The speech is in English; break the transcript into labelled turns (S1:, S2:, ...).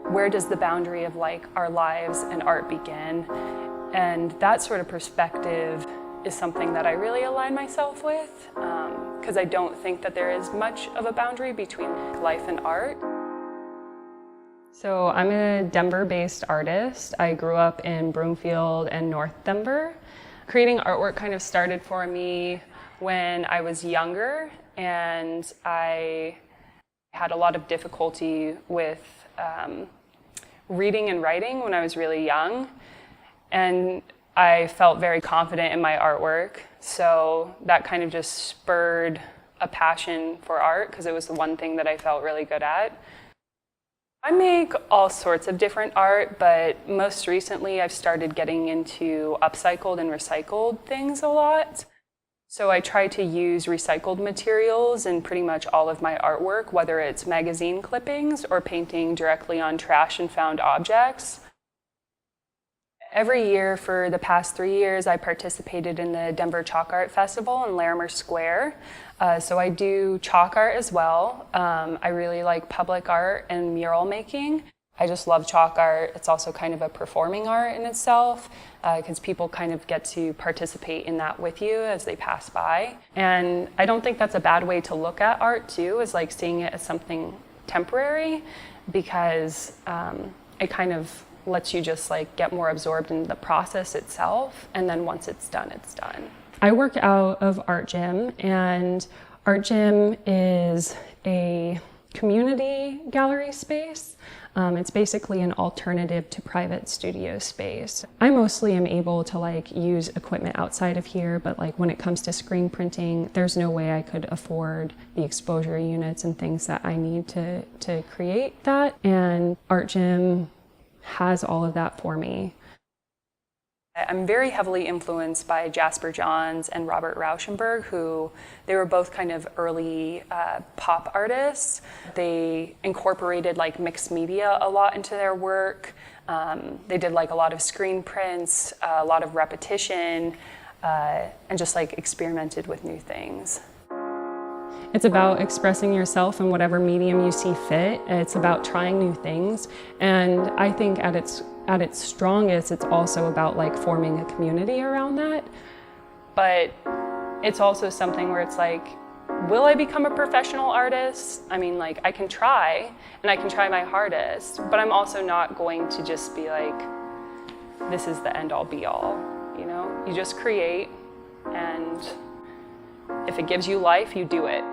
S1: Where does the boundary of like our lives and art begin? And that sort of perspective is something that I really align myself with, because I don't think that there is much of a boundary between life and art.
S2: So I'm a Denver-based artist. I grew up in Broomfield and North Denver. Creating artwork kind of started for me when I was younger, and I had a lot of difficulty with reading and writing when I was really young. And I felt very confident in my artwork, so that kind of just spurred a passion for art because it was the one thing that I felt really good at. I make all sorts of different art, but most recently I've started getting into upcycled and recycled things a lot. So I try to use recycled materials in pretty much all of my artwork, whether it's magazine clippings or painting directly on trash and found objects. Every year for the past 3 years, I participated in the Denver Chalk Art Festival in Larimer Square. So I do chalk art as well. I really like public art and mural making. I just love chalk art. It's also kind of a performing art in itself, because people kind of get to participate in that with you as they pass by. And I don't think that's a bad way to look at art too, is like seeing it as something temporary, because it kind of lets you just like get more absorbed in the process itself, and then once it's done, it's done. I work out of Art Gym, and Art Gym is a community gallery space. It's basically an alternative to private studio space. I mostly am able to like use equipment outside of here, but like when it comes to screen printing, there's no way I could afford the exposure units and things that I need to create that. And Art Gym has all of that for me.
S1: I'm very heavily influenced by Jasper Johns and Robert Rauschenberg, who they were both kind of early pop artists. They incorporated like mixed media a lot into their work. They did like a lot of screen prints, a lot of repetition, and just like experimented with new things.
S2: It's about expressing yourself in whatever medium you see fit. It's about trying new things. And I think at its strongest, it's also about like forming a community around that.
S1: But it's also something where it's like, will I become a professional artist? I mean, like, I can try, and I can try my hardest, but I'm also not going to just be like, this is the end all be all, you know? You just create, and if it gives you life, you do it.